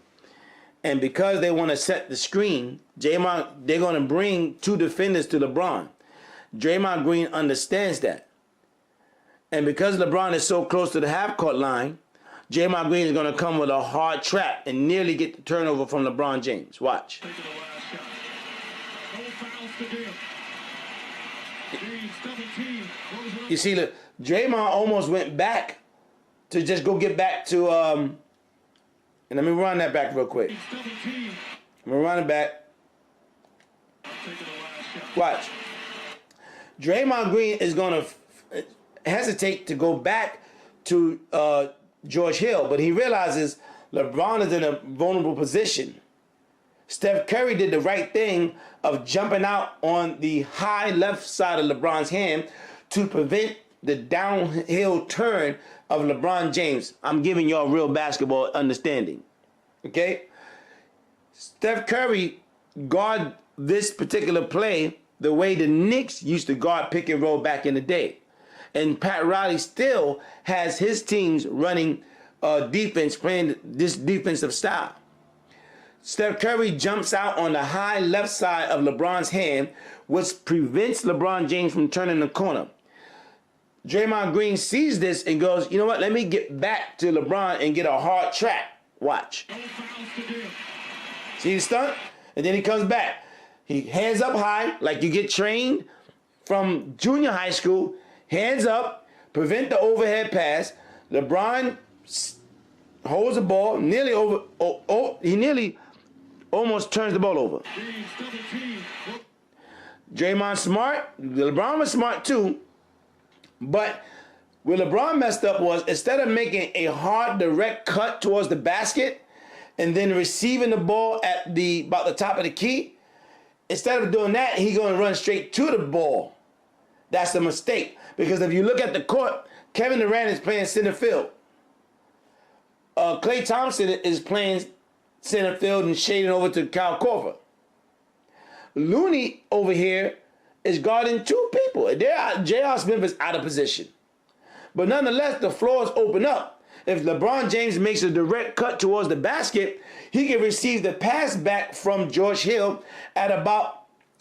And because they want to set the screen, they're going to bring two defenders to LeBron. Draymond Green understands that. And because LeBron is so close to the half court line, Draymond Green is going to come with a hard trap and nearly get the turnover from LeBron James. Watch. Taking the last shot. No fouls to give. James, double team. You see, look, Draymond almost went back to just go get back to, and let me run that back real quick. Double team. I'm going to run it back. Taking the last shot. Watch. Draymond Green is going to hesitate to go back to George Hill, but he realizes LeBron is in a vulnerable position. Steph Curry did the right thing of jumping out on the high left side of LeBron's hand to prevent the downhill turn of LeBron James. I'm giving y'all real basketball understanding. Okay? Steph Curry guard this particular play the way the Knicks used to guard pick and roll back in the day. And Pat Riley still has his teams running defense, playing this defensive style. Steph Curry jumps out on the high left side of LeBron's hand, which prevents LeBron James from turning the corner. Draymond Green sees this and goes, you know what, let me get back to LeBron and get a hard trap. Watch. No fouls to give. See the stunt? And then he comes back. He hands up high, like you get trained from junior high school. Hands up, prevent the overhead pass. LeBron holds the ball, nearly over. He nearly almost turns the ball over. James, double team. Draymond smart. LeBron was smart too. But where LeBron messed up was instead of making a hard direct cut towards the basket and then receiving the ball at about the top of the key, instead of doing that, he's going to run straight to the ball. That's a mistake. Because if you look at the court, Kevin Durant is playing center field. Klay Thompson is playing center field and shading over to Kyle Korver. Looney over here is guarding two people. J.R. Smith is out of position. But nonetheless, the floor is open up. If LeBron James makes a direct cut towards the basket, he can receive the pass back from George Hill at about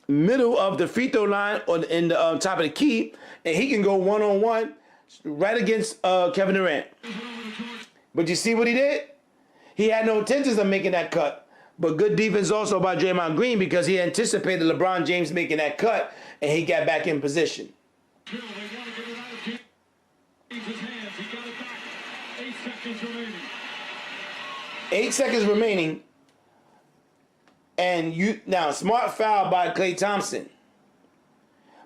middle of the free throw line or in the top of the key, and he can go one-on-one right against Kevin Durant. But you see what he did? He had no intentions of making that cut. But good defense also by Draymond Green because he anticipated LeBron James making that cut, and he got back in position. They got to get it out of James's hands. He got it back. 8 seconds remaining. 8 seconds remaining. And now smart foul by Klay Thompson.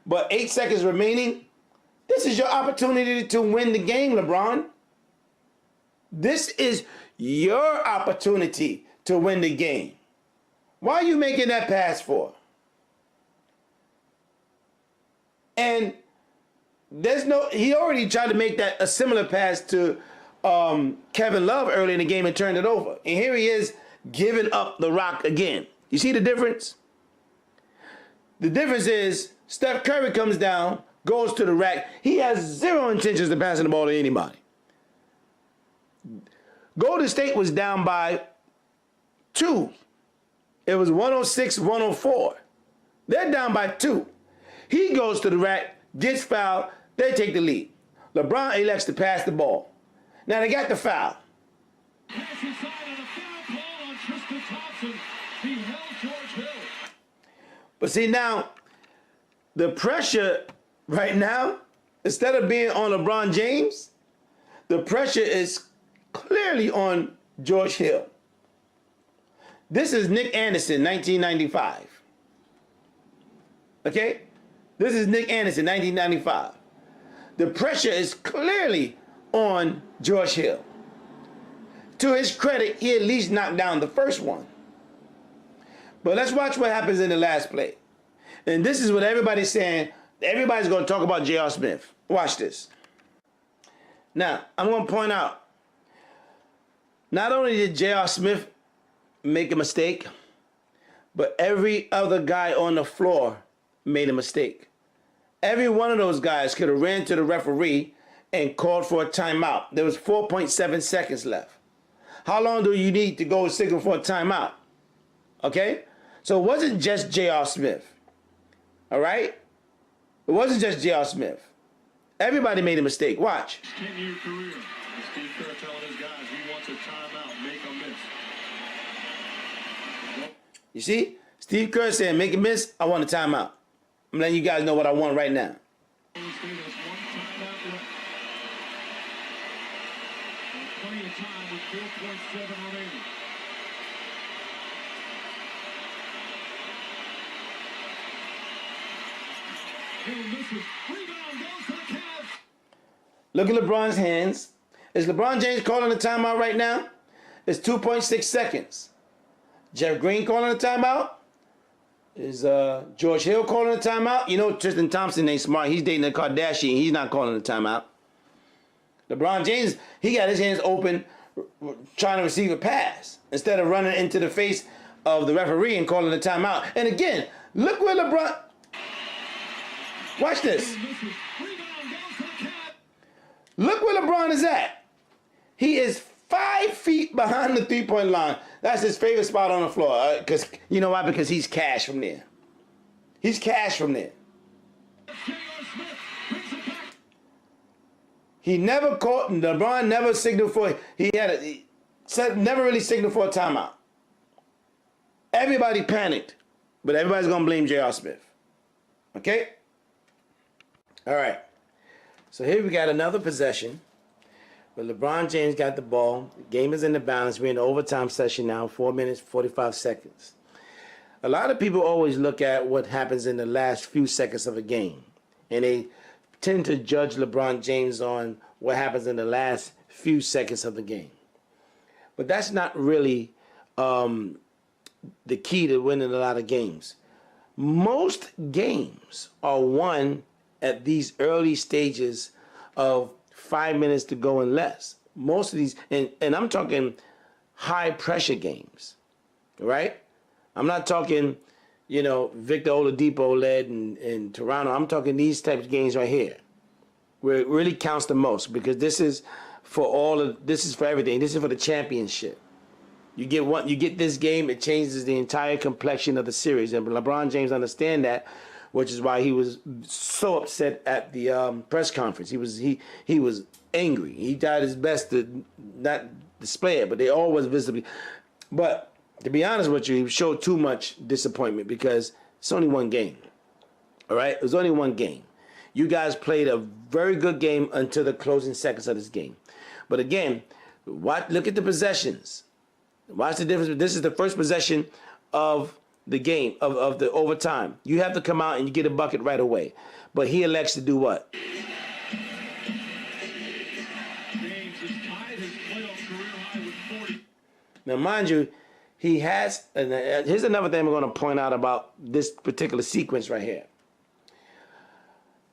But 8 seconds remaining. This is your opportunity to win the game, LeBron. This is your opportunity to win the game. Why are you making that pass for? And he already tried to make that a similar pass to Kevin Love early in the game and turned it over. And here he is giving up the rock again. You see the difference? The difference is Steph Curry comes down, goes to the rack. He has zero intentions of passing the ball to anybody. Golden State was down by 2. It was 106-104. They're down by 2. He goes to the rack, gets fouled, they take the lead. LeBron elects to pass the ball. Now they got the foul. Pass inside and a foul call on Tristan Thompson. He held George Hill. But see now, the pressure right now, instead of being on LeBron James, the pressure is clearly on George Hill. This is Nick Anderson, 1995. Okay? This is Nick Anderson, 1995. The pressure is clearly on George Hill. To his credit, he at least knocked down the first one. But let's watch what happens in the last play. And this is what everybody's saying, Everybody's going to talk about J.R. Smith. Watch this. Now, I'm going to point out, not only did J.R. Smith make a mistake, but every other guy on the floor made a mistake. Every one of those guys could have ran to the referee and called for a timeout. There was 4.7 seconds left. How long do you need to go signal for a timeout? Okay? So it wasn't just J.R. Smith. All right? It wasn't just J.R. Smith. Everybody made a mistake. Watch. 10-year career. Steve Kerr telling his guys he wants a timeout, make a miss. You see? Steve Kerr saying, make a miss, I want a timeout. I'm letting you guys know what I want right now. Golden State has one timeout left. There's plenty of time with 4.7 remaining. Hill misses. Rebound goes to the Cavs. Look at LeBron's hands. Is LeBron James calling a timeout right now? It's 2.6 seconds. Jeff Green calling a timeout? Is George Hill calling a timeout? You know Tristan Thompson ain't smart. He's dating a Kardashian. He's not calling a timeout. LeBron James, he got his hands open trying to receive a pass instead of running into the face of the referee and calling a timeout. And again, look where LeBron... Watch this. Look where LeBron is at. He is 5 feet behind the three-point line. That's his favorite spot on the floor. Because you know why? Because he's cash from there. He's cash from there. He never caught. LeBron never signaled for. Never really signaled for a timeout. Everybody panicked, but everybody's gonna blame J.R. Smith. Okay. All right. So here we got another possession. But LeBron James got the ball. The game is in the balance. We're in the overtime session now, 4 minutes, 45 seconds. A lot of people always look at what happens in the last few seconds of a game. And they tend to judge LeBron James on what happens in the last few seconds of the game. But that's not really the key to winning a lot of games. Most games are won at these early stages of 5 minutes to go and less. Most of these, and I'm talking high pressure games, right? I'm not talking, Victor Oladipo led in Toronto. I'm talking these types of games right here, where it really counts the most, because this is for everything. This is for the championship. You get this game, it changes the entire complexion of the series, and LeBron James understand that, which is why he was so upset at the press conference. He was angry. He tried his best to not display it, but they always visibly. But to be honest with you, he showed too much disappointment because it's only one game. All right? It was only one game. You guys played a very good game until the closing seconds of this game. But again, look at the possessions. Watch the difference. This is the first possession of the game, of the overtime. You have to come out and you get a bucket right away. But he elects to do what? James has tied his playoff career high with 40. Now, mind you, he has, and here's another thing we're going to point out about this particular sequence right here.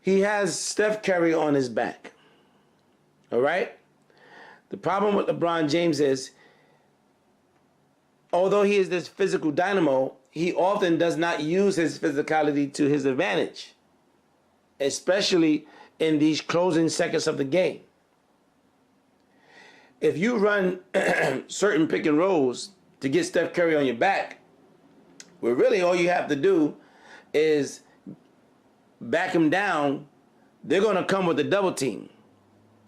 He has Steph Curry on his back. All right? The problem with LeBron James is, although he is this physical dynamo, he often does not use his physicality to his advantage, especially in these closing seconds of the game. If you run certain pick and rolls to get Steph Curry on your back, well, really all you have to do is back him down. They're going to come with a double team,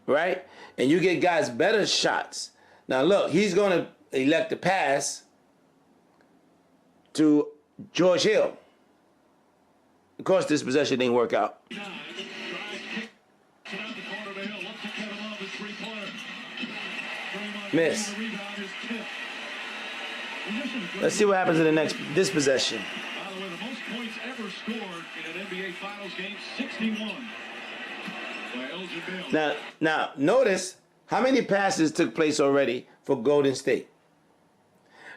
right? And you get guys better shots. Now, look, he's going to elect to pass to George Hill. Of course, this possession didn't work out. Miss. Let's see what happens in this possession. By the way, the most points ever scored in an NBA Finals game, 61 by Elgin Baylor. Now, notice how many passes took place already for Golden State.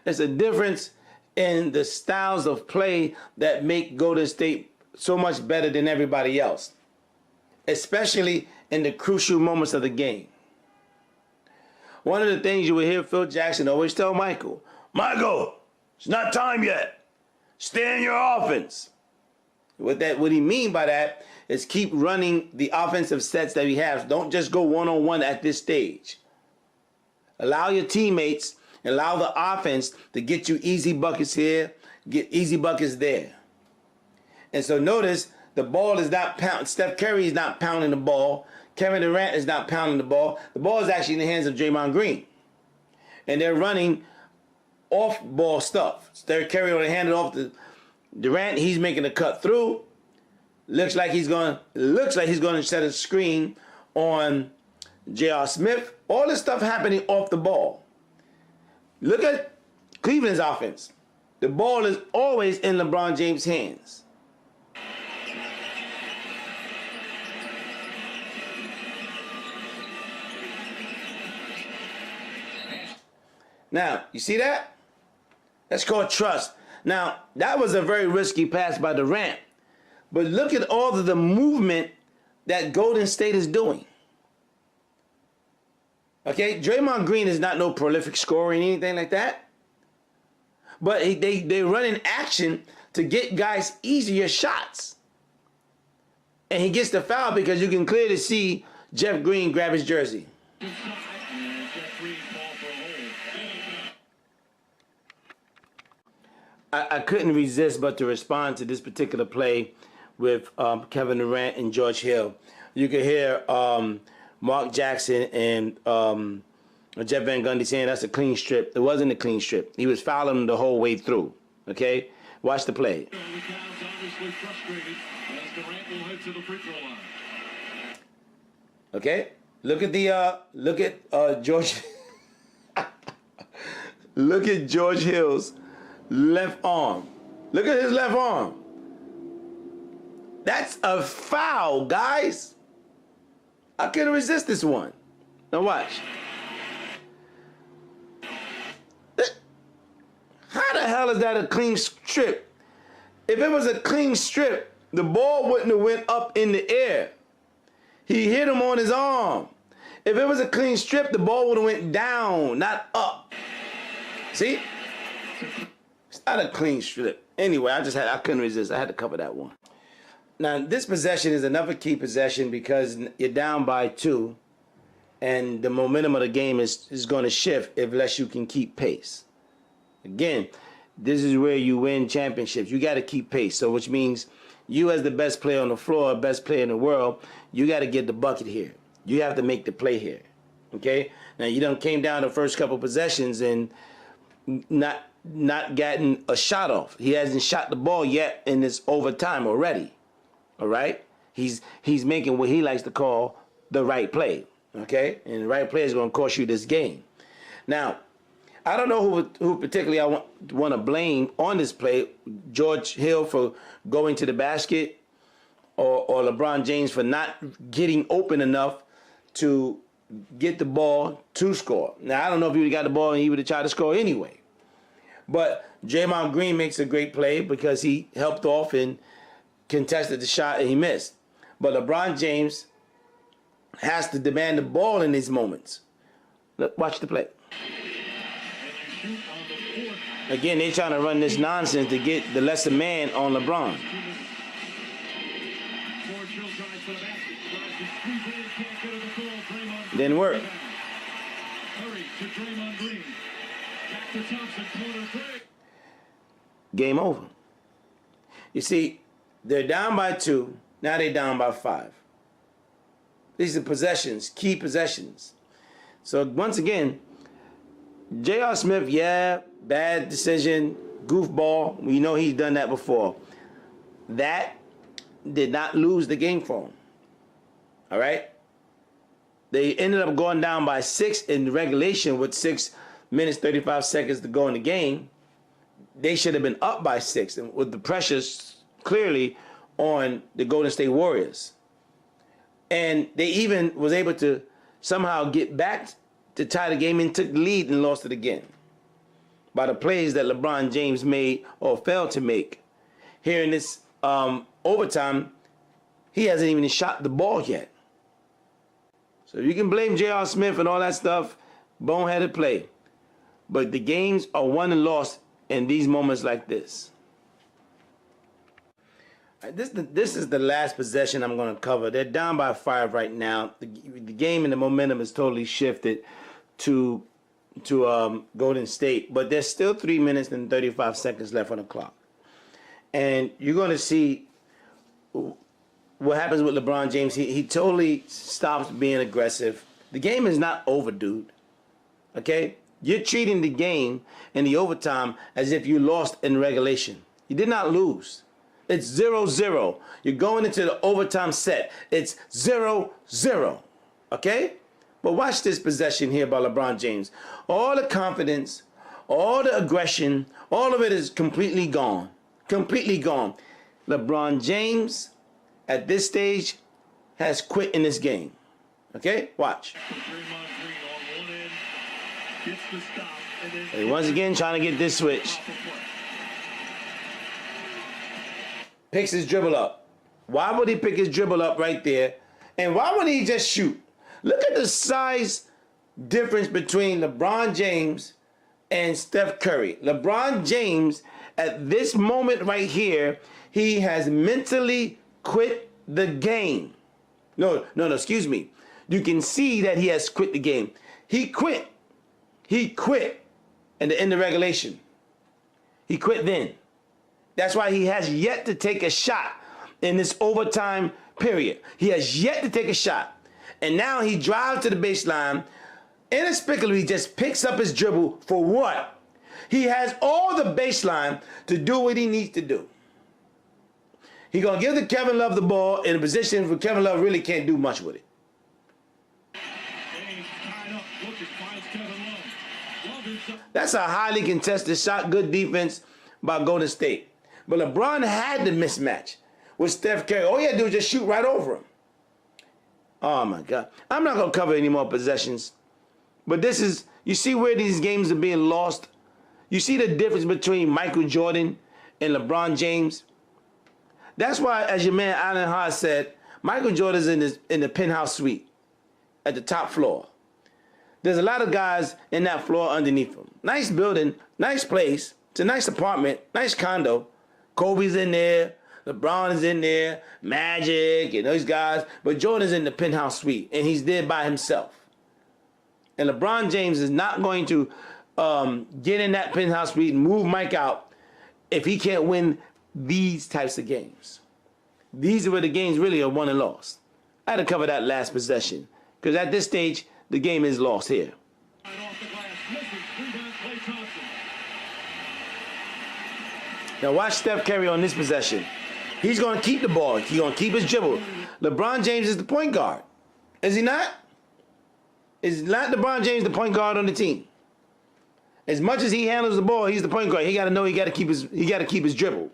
There's a difference in the styles of play that make Golden State so much better than everybody else, especially in the crucial moments of the game. One of the things you would hear Phil Jackson always tell Michael, it's not time yet. Stay in your offense. What he mean by that is keep running the offensive sets that he has. Don't just go one-on-one at this stage. Allow your teammates, allow the offense to get you easy buckets here, get easy buckets there. And so notice the ball is not pounding. Steph Curry is not pounding the ball. Kevin Durant is not pounding the ball. The ball is actually in the hands of Draymond Green. And they're running off-ball stuff. Steph Curry on the hand it off to Durant. He's making a cut through. Looks like he's going to set a screen on J.R. Smith. All this stuff happening off the ball. Look at Cleveland's offense. The ball is always in LeBron James' hands. Now, you see that? That's called trust. Now, that was a very risky pass by Durant. But look at all of the movement that Golden State is doing. Okay, Draymond Green is not no prolific scorer or anything like that. But they run in action to get guys easier shots. And he gets the foul because you can clearly see Jeff Green grab his jersey. I couldn't resist but to respond to this particular play with Kevin Durant and George Hill. You could hear Mark Jackson and Jeff Van Gundy saying that's a clean strip. It wasn't a clean strip. He was fouling him the whole way through. Okay? Watch the play. Okay? Look at George look at George Hill's left arm. Look at his left arm. That's a foul, guys. I couldn't resist this one. Now watch. How the hell is that a clean strip? If it was a clean strip, the ball wouldn't have went up in the air. He hit him on his arm. If it was a clean strip, the ball would have went down, not up. See? It's not a clean strip. Anyway, I couldn't resist. I had to cover that one. Now, this possession is another key possession because you're down by 2, and the momentum of the game is going to shift unless you can keep pace. Again, this is where you win championships. You got to keep pace. So, which means you as the best player on the floor, best player in the world, you got to get the bucket here. You have to make the play here. Okay? Now, you done came down the first couple possessions and not gotten a shot off. He hasn't shot the ball yet in this overtime already. All right? He's making what he likes to call the right play. Okay? And the right play is going to cost you this game. Now, I don't know who particularly I want to blame on this play. George Hill for going to the basket or LeBron James for not getting open enough to get the ball to score. Now, I don't know if he would have got the ball and he would have tried to score anyway. But Draymond Green makes a great play because he helped off and contested the shot and he missed. But LeBron James has to demand the ball in these moments. Look, watch the play. Again, they're trying to run this nonsense to get the lesser man on LeBron. Didn't work. Game over. You see, they're down by 2. Now they're down by 5. These are possessions, key possessions. So once again, J.R. Smith, yeah, bad decision, goofball. We know he's done that before. That did not lose the game for him. All right? They ended up going down by 6 in regulation with 6 minutes, 35 seconds to go in the game. They should have been up by 6, and with the pressures clearly on the Golden State Warriors. And they even was able to somehow get back to tie the game and took the lead and lost it again by the plays that LeBron James made or failed to make. Here in this overtime, he hasn't even shot the ball yet. So you can blame J.R. Smith and all that stuff, boneheaded play. But the games are won and lost in these moments like this. This is the last possession I'm going to cover. They're down by 5 right now. The game and the momentum is totally shifted to Golden State. But there's still 3 minutes and 35 seconds left on the clock. And you're going to see what happens with LeBron James. He totally stops being aggressive. The game is not over, dude. Okay? You're treating the game in the overtime as if you lost in regulation. You did not lose. It's 0-0. You're going into the overtime set. It's 0-0. Okay? But watch this possession here by LeBron James. All the confidence, all the aggression, all of it is completely gone. Completely gone. LeBron James, at this stage, has quit in this game. Okay? Watch. And once again, trying to get this switch. Picks his dribble up. Why would he pick his dribble up right there? And why wouldn't he just shoot? Look at the size difference between LeBron James and Steph Curry. LeBron James, at this moment right here, he has mentally quit the game. No, excuse me. You can see that he has quit the game. He quit. He quit at the end of regulation. He quit then. That's why he has yet to take a shot in this overtime period. He has yet to take a shot. And now he drives to the baseline. Inexplicably, he just picks up his dribble for what? He has all the baseline to do what he needs to do. He's going to give the Kevin Love the ball in a position where Kevin Love really can't do much with it. That's a highly contested shot. Good defense by Golden State. But LeBron had the mismatch with Steph Curry. All he had to do was just shoot right over him. Oh, my God. I'm not going to cover any more possessions. But this is, you see where these games are being lost? You see the difference between Michael Jordan and LeBron James? That's why, as your man Alan Hart said, Michael Jordan's in the penthouse suite at the top floor. There's a lot of guys in that floor underneath him. Nice building, nice place. It's a nice apartment, nice condo. Kobe's in there, LeBron is in there, Magic and those guys. But Jordan's in the penthouse suite, and he's there by himself. And LeBron James is not going to get in that penthouse suite and move Mike out if he can't win these types of games. These are where the games really are won and lost. I had to cover that last possession because at this stage, the game is lost here. Now watch Steph Curry on this possession. He's going to keep the ball. He's going to keep his dribble. LeBron James is the point guard. Is he not? Is not LeBron James the point guard on the team? As much as he handles the ball, he's the point guard. He got to know he got to keep his dribble.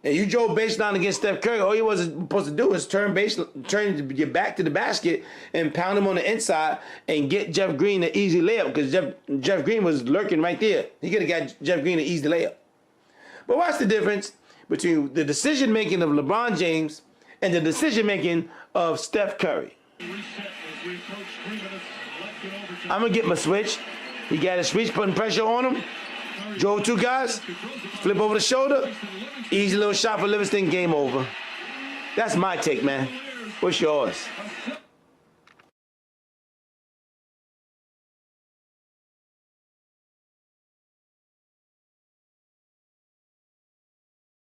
And you drove baseline against Steph Curry. All you was supposed to do is turn your back to the basket and pound him on the inside and get Jeff Green an easy layup because Jeff Green was lurking right there. He could have got Jeff Green an easy layup. But what's the difference between the decision-making of LeBron James and the decision-making of Steph Curry? I'm going to get my switch. He got his switch, putting pressure on him. Drove 2 guys. Flip over the shoulder. Easy little shot for Livingston. Game over. That's my take, man. What's yours?